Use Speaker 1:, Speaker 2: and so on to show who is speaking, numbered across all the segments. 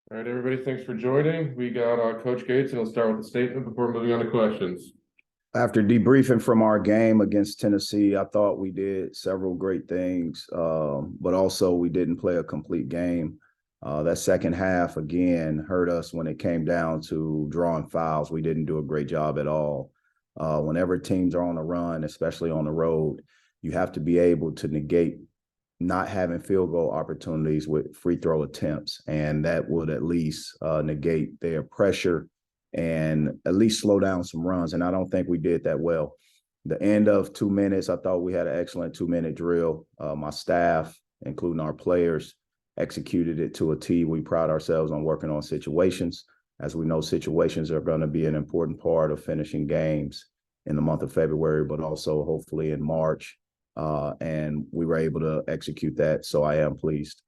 Speaker 1: All right, everybody, thanks for joining. We got Coach Gates, and he'll start with a statement before moving on to questions.
Speaker 2: After debriefing from our game against Tennessee, I thought we did several great things, but also we didn't play a complete game. That second half, again, hurt us when it came down to drawing fouls. We didn't do a great job at all. Whenever teams are on the run, especially on the road, you have to be able to negate not having field goal opportunities with free throw attempts, and that would at least negate their pressure and at least slow down some runs. And I don't think we did that well. The end of 2 minutes, I thought we had an excellent 2-minute drill. My staff, including our players, executed it to a T. We pride ourselves on working on situations. As we know, situations are going to be an important part of finishing games in the month of February, but also hopefully in March. And we were able to execute that, so I am pleased.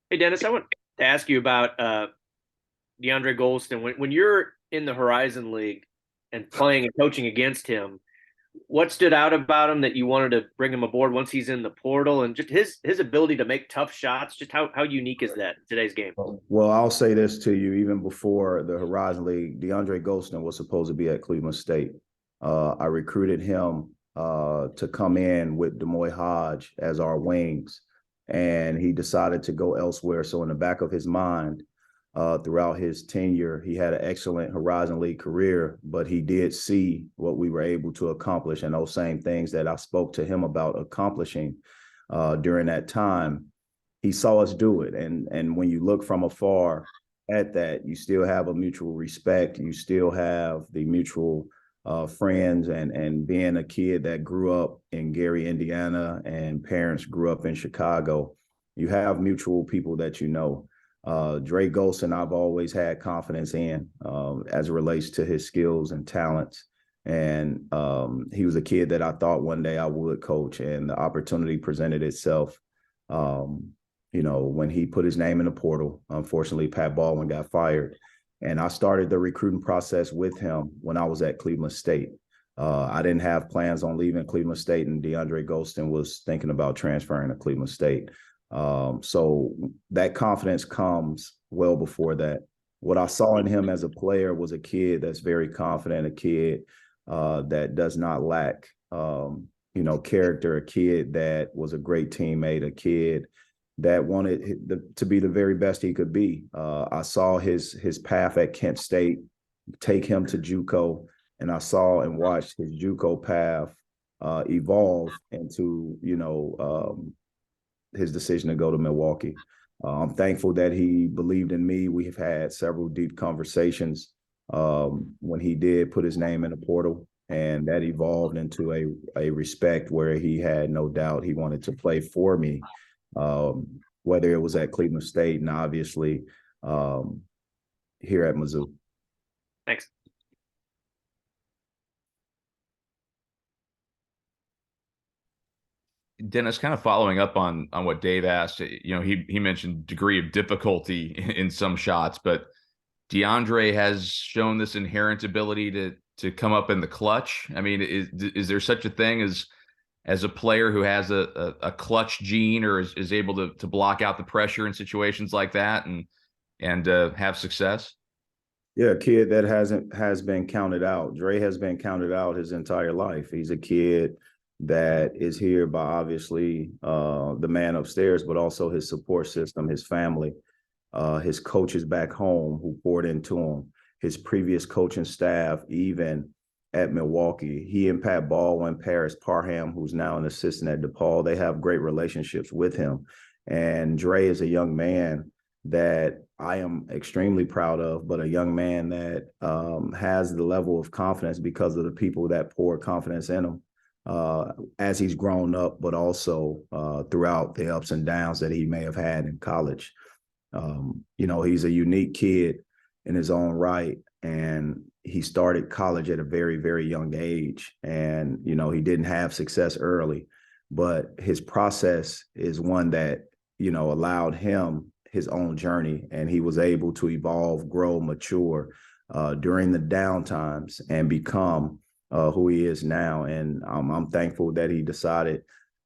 Speaker 3: Hey, Dennis, I want to ask you about DeAndre Golston. When you're in the Horizon League and playing and coaching against him, what stood out about him that you wanted to bring him aboard once he's in the portal, and just his ability to make tough shots? Just how unique is that in today's game?
Speaker 2: Well, I'll say this to you. Even before the Horizon League, DeAndre Golston was supposed to be at Cleveland State. I recruited him to come in with Demoy Hodge as our wings, and he decided to go elsewhere. So in the back of his mind, throughout his tenure, he had an excellent Horizon League career, but he did see what we were able to accomplish, and those same things that I spoke to him about accomplishing during that time, he saw us do it. And when you look from afar at that, you still have a mutual respect. You still have the mutual friends, and being a kid that grew up in Gary, Indiana, and parents grew up in Chicago, you have mutual people that you know. Dre Golston, I've always had confidence in as it relates to his skills and talents. And he was a kid that I thought one day I would coach, and the opportunity presented itself. When he put his name in the portal, unfortunately, Pat Baldwin got fired. And I started the recruiting process with him when I was at Cleveland State. I didn't have plans on leaving Cleveland State, and DeAndre Golston was thinking about transferring to Cleveland State. So that confidence comes well before that. What I saw in him as a player was a kid that's very confident, a kid that does not lack, character, a kid that was a great teammate, a kid that wanted to be the very best he could be. I saw his path at Kent State take him to JUCO, and I saw and watched his JUCO path evolve into, his decision to go to Milwaukee. I'm thankful that he believed in me. We have had several deep conversations when he did put his name in the portal, and that evolved into a respect where he had no doubt he wanted to play for me. Whether it was at Cleveland State and obviously here at Mizzou.
Speaker 3: Thanks.
Speaker 4: Dennis, kind of following up on what Dave asked, he mentioned degree of difficulty in some shots, but DeAndre has shown this inherent ability to come up in the clutch. I mean, is there such a thing as a player who has a clutch gene, or is able to block out the pressure in situations like that and have success?
Speaker 2: Yeah, a kid that has been counted out. Dre has been counted out his entire life. He's a kid that is here by obviously the man upstairs, but also his support system, his family, his coaches back home who poured into him, his previous coaching staff, even at Milwaukee. He and Pat Baldwin, Paris Parham, who's now an assistant at DePaul, they have great relationships with him. And Dre is a young man that I am extremely proud of, but a young man that has the level of confidence because of the people that pour confidence in him as he's grown up, but also throughout the ups and downs that he may have had in college. He's a unique kid in his own right, and he started college at a very, very young age. And, he didn't have success early, but his process is one that, allowed him his own journey, and he was able to evolve, grow, mature during the down times and become who he is now. And I'm thankful that he decided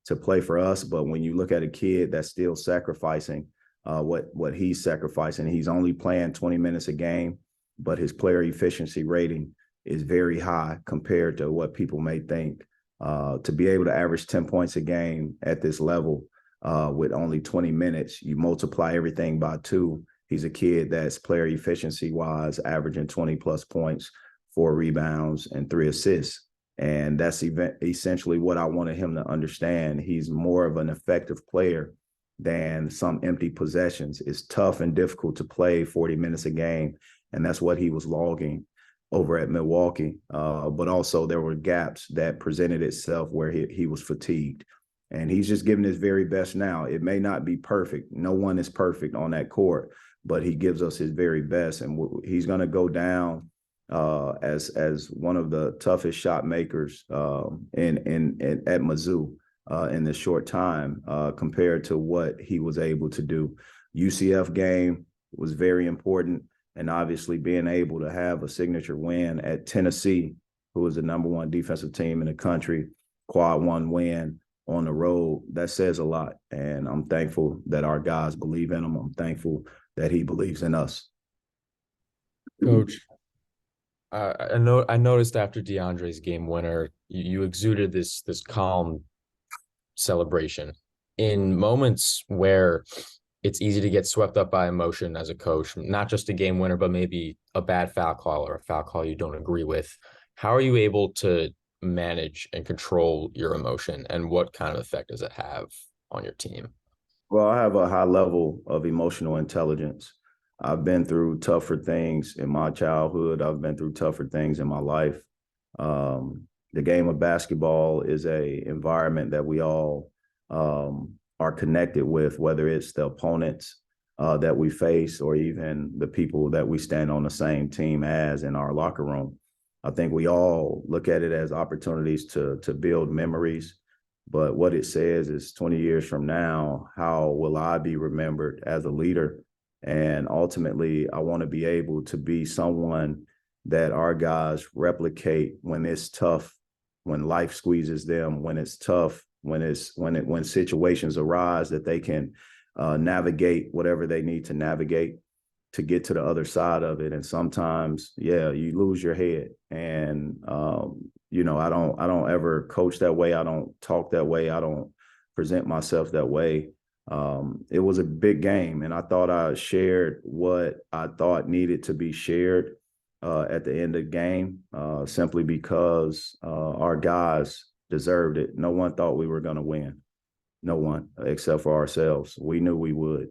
Speaker 2: to play for us. But when you look at a kid that's still sacrificing what he's sacrificing, he's only playing 20 minutes a game, but his player efficiency rating is very high compared to what people may think. To be able to average 10 points a game at this level with only 20 minutes, you multiply everything by 2. He's a kid that's player efficiency wise averaging 20 plus points, 4 rebounds, and 3 assists. And that's essentially what I wanted him to understand. He's more of an effective player than some empty possessions. It's tough and difficult to play 40 minutes a game. And that's what he was logging over at Milwaukee. But also there were gaps that presented itself where he was fatigued. And he's just giving his very best now. It may not be perfect. No one is perfect on that court, but he gives us his very best. And he's going to go down as one of the toughest shot makers at Mizzou in this short time compared to what he was able to do. UCF game was very important, and obviously being able to have a signature win at Tennessee, who is the #1 defensive team in the country, quad 1 win on the road, that says a lot. And I'm thankful that our guys believe in him. I'm thankful that he believes in us.
Speaker 5: Coach, I noticed after DeAndre's game winner, you exuded this calm celebration in moments where it's easy to get swept up by emotion as a coach, not just a game winner, but maybe a bad foul call or a foul call you don't agree with. How are you able to manage and control your emotion, and what kind of effect does it have on your team?
Speaker 2: Well, I have a high level of emotional intelligence. I've been through tougher things in my childhood. I've been through tougher things in my life. The game of basketball is a environment that we all are connected with, whether it's the opponents that we face or even the people that we stand on the same team as in our locker room. I think we all look at it as opportunities to build memories. But what it says is 20 years from now, how will I be remembered as a leader? And ultimately, I want to be able to be someone that our guys replicate when it's tough, when life squeezes them, when it's tough, when situations arise, that they can navigate whatever they need to navigate to get to the other side of it. And sometimes, yeah, you lose your head. And I don't ever coach that way. I don't talk that way. I don't present myself that way. It was a big game, and I thought I shared what I thought needed to be shared at the end of the game, simply because our guys deserved it. No one thought we were going to win. No one, except for ourselves. We knew we would.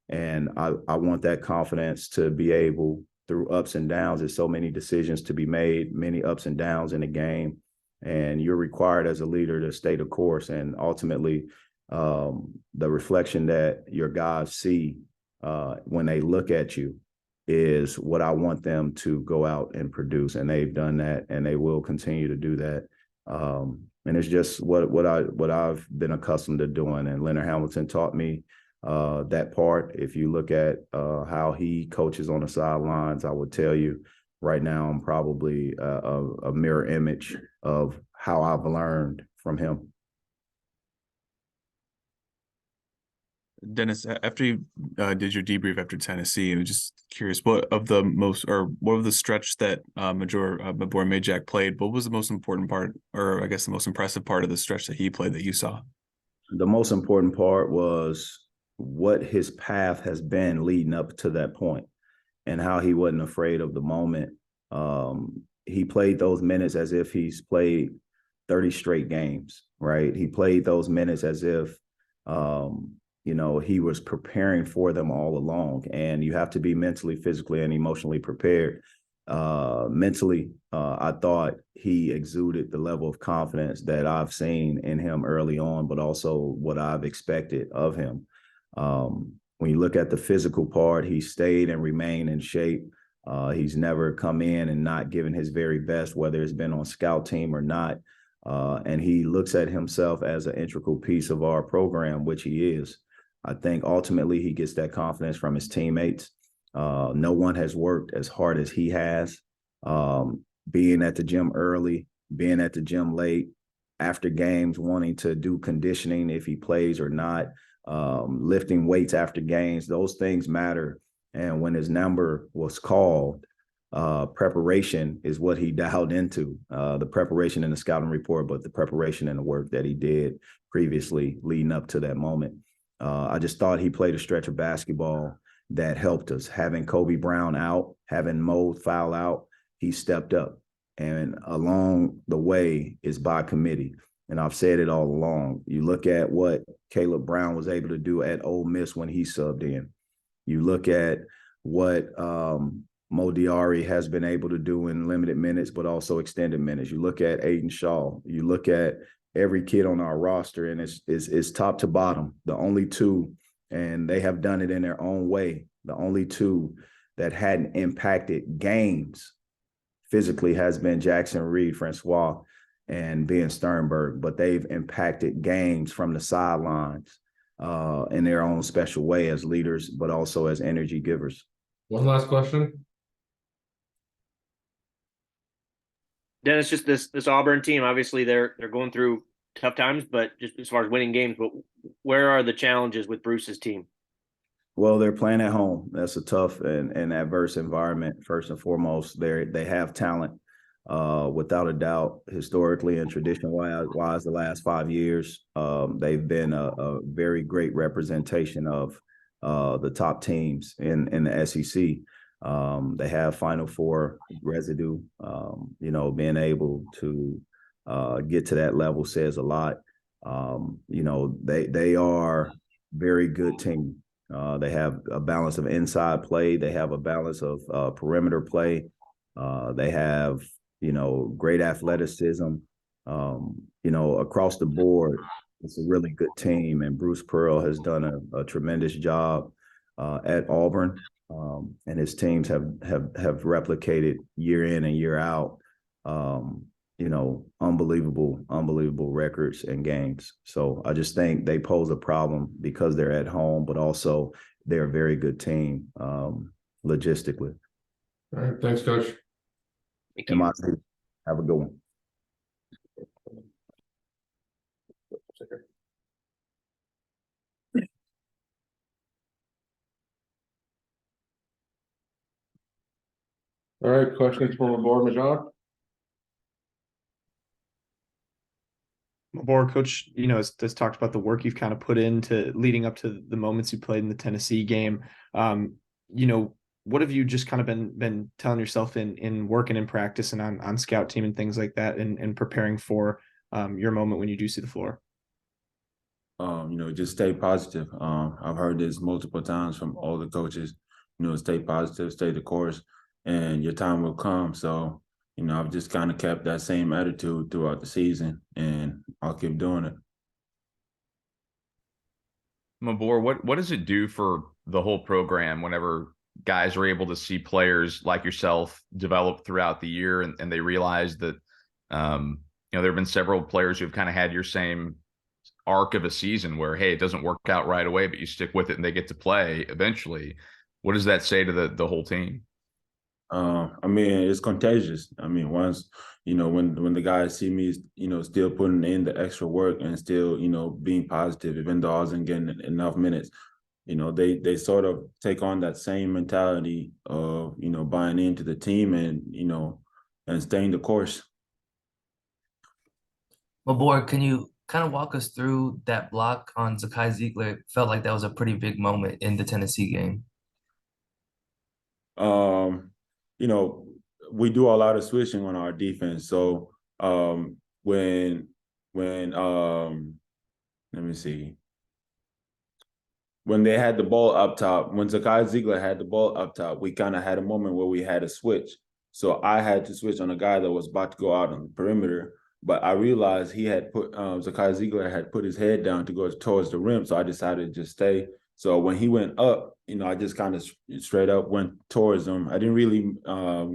Speaker 2: And I want that confidence to be able, through ups and downs, there's so many decisions to be made, many ups and downs in the game. And you're required as a leader to stay the course. And ultimately, the reflection that your guys see when they look at you is what I want them to go out and produce. And they've done that, and they will continue to do that. And it's just what I've been accustomed to doing. And Leonard Hamilton taught me that part. If you look at how he coaches on the sidelines, I would tell you right now I'm probably a mirror image of how I've learned from him.
Speaker 6: Dennis, after you did your debrief after Tennessee, I was just curious, what of the stretch that Mabor Majak played, what was the most important part, or I guess the most impressive part of the stretch that he played that you saw?
Speaker 2: The most important part was what his path has been leading up to that point and how he wasn't afraid of the moment. He played those minutes as if he's played 30 straight games, right? He played those minutes as if he was preparing for them all along. And you have to be mentally, physically, and emotionally prepared. Mentally, I thought he exuded the level of confidence that I've seen in him early on, but also what I've expected of him. When you look at the physical part, he stayed and remained in shape. He's never come in and not given his very best, whether it's been on scout team or not. And he looks at himself as an integral piece of our program, which he is. I think ultimately he gets that confidence from his teammates. No one has worked as hard as he has. Being at the gym early, being at the gym late, after games wanting to do conditioning if he plays or not, lifting weights after games. Those things matter. And when his number was called, preparation is what he dialed into, the preparation in the scouting report, but the preparation and the work that he did previously leading up to that moment. I just thought he played a stretch of basketball that helped us. Having Kobe Brown out, having Mo foul out, he stepped up. And along the way is by committee. And I've said it all along. You look at what Caleb Brown was able to do at Ole Miss when he subbed in. You look at what Mo Diarry has been able to do in limited minutes, but also extended minutes. You look at Aiden Shaw. You look at every kid on our roster, and it's top to bottom. The only two, and they have done it in their own way, the only two that hadn't impacted games physically has been Jackson Reed, Francois, and Ben Sternberg, but they've impacted games from the sidelines in their own special way as leaders, but also as energy givers.
Speaker 1: One last question.
Speaker 3: Dennis, just this Auburn team, obviously they're going through tough times, but just as far as winning games, but where are the challenges with Bruce's team?
Speaker 2: Well, they're playing at home. That's a tough and adverse environment. First and foremost, they have talent, without a doubt. Historically and tradition-wise, the last 5 years, they've been a very great representation of the top teams in the SEC. They have Final Four residue. Being able to get to that level says a lot. They are very good team. They have a balance of inside play. They have a balance of perimeter play. They have, great athleticism. Across the board, it's a really good team. And Bruce Pearl has done a tremendous job at Auburn. And his teams have replicated year in and year out, unbelievable records and games. So I just think they pose a problem because they're at home, but also they're a very good team logistically.
Speaker 1: All right. Thanks, Coach.
Speaker 3: Thank you.
Speaker 2: Have a good one.
Speaker 1: All right. Questions from the board, Major?
Speaker 7: Board coach, has talked about the work you've kind of put into leading up to the moments you played in the Tennessee game. What have you just kind of been telling yourself in working in practice and on scout team and things like that and preparing for your moment when you do see the floor?
Speaker 8: Just stay positive. I've heard this multiple times from all the coaches, stay positive, stay the course, and your time will come. So, I've just kind of kept that same attitude throughout the season, and I'll keep doing it.
Speaker 4: Mabor, what does it do for the whole program whenever guys are able to see players like yourself develop throughout the year and they realize that, there have been several players who've kind of had your same arc of a season where, hey, it doesn't work out right away, but you stick with it and they get to play eventually. What does that say to the whole team?
Speaker 8: It's contagious. Once, when the guys see me, still putting in the extra work and still, being positive, even though I wasn't getting enough minutes, they sort of take on that same mentality of, buying into the team and, and staying the course.
Speaker 9: Mabor, can you kind of walk us through that block on Zakai Ziegler? It felt like that was a pretty big moment in the Tennessee game.
Speaker 8: We do a lot of switching on our defense. So when they had the ball up top, when Zakai Ziegler had the ball up top, we kind of had a moment where we had to switch. So I had to switch on a guy that was about to go out on the perimeter, but I realized he had Zakai Ziegler had put his head down to go towards the rim, so I decided to just stay. So when he went up, I just kind of straight up went towards him. I didn't really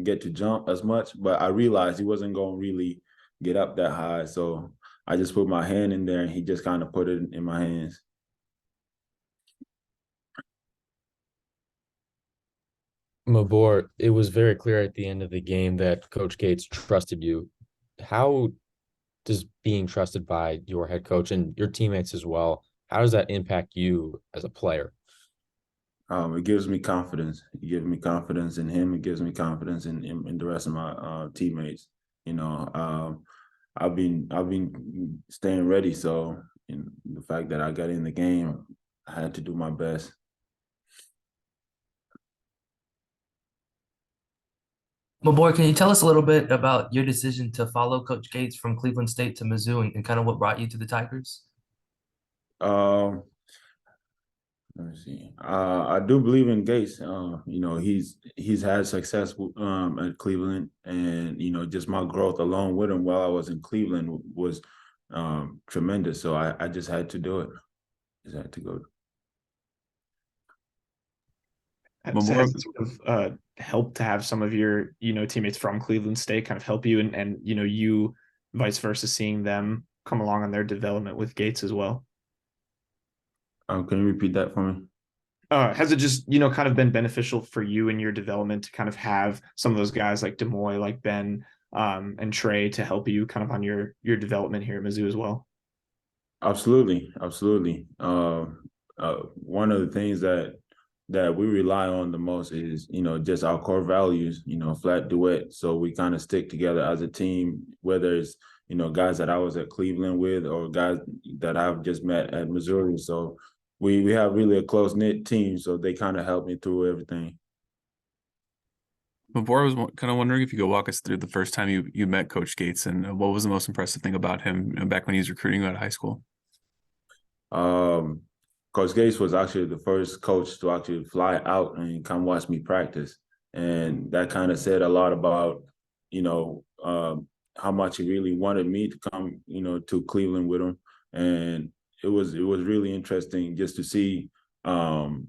Speaker 8: get to jump as much, but I realized he wasn't going to really get up that high. So I just put my hand in there, and he just kind of put it in my hands.
Speaker 5: Mabor, it was very clear at the end of the game that Coach Gates trusted you. How does being trusted by your head coach and your teammates as well, how does that impact you as a player?
Speaker 8: It gives me confidence. It gives me confidence in him. It gives me confidence in the rest of my teammates. You know, I've been staying ready. So, the fact that I got in the game, I had to do my best.
Speaker 9: My boy, can you tell us a little bit about your decision to follow Coach Gates from Cleveland State to Mizzou and kind of what brought you to the Tigers?
Speaker 8: Um, Let me see. I do believe in Gates. He's had success at Cleveland, and just my growth along with him while I was in Cleveland was tremendous. So I just had to do it. Just had to go.
Speaker 7: Has it sort of helped to have some of your teammates from Cleveland State kind of help you, and you vice versa, seeing them come along on their development with Gates as well?
Speaker 8: Can you repeat that for me?
Speaker 7: Has it just kind of been beneficial for you in your development to kind of have some of those guys like Demoy, like Ben, and Trey to help you kind of on your development here at Mizzou as well?
Speaker 8: Absolutely, absolutely. One of the things that we rely on the most is just our core values. Flat duet. So we kind of stick together as a team, whether it's guys that I was at Cleveland with or guys that I've just met at Missouri. So we have really a close knit team. So they kind of help me through everything.
Speaker 6: Before, I was kind of wondering if you could walk us through the first time you met Coach Gates and what was the most impressive thing about him back when he was recruiting you out of high school?
Speaker 8: Coach Gates was actually the first coach to actually fly out and come watch me practice. And that kind of said a lot about, how much he really wanted me to come, to Cleveland with him. And it was really interesting just to see the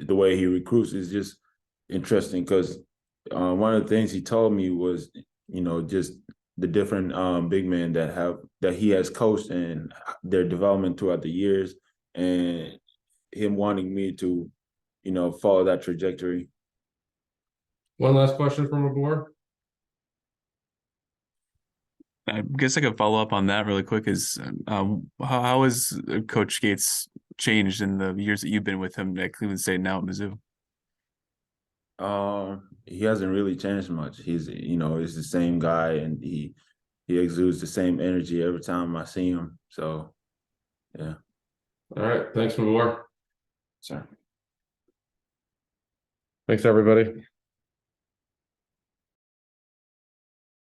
Speaker 8: way he recruits is just interesting because one of the things he told me was, just the different big men that he has coached and their development throughout the years, and him wanting me to, follow that trajectory.
Speaker 1: One last question from aboard.
Speaker 6: I guess I could follow up on that really quick. Is how has Coach Gates changed in the years that you've been with him at Cleveland State and now at Mizzou?
Speaker 8: He hasn't really changed much. He's the same guy, and he exudes the same energy every time I see him. So, yeah.
Speaker 1: All right. Thanks, Mabor.
Speaker 8: Sir.
Speaker 1: Thanks, everybody.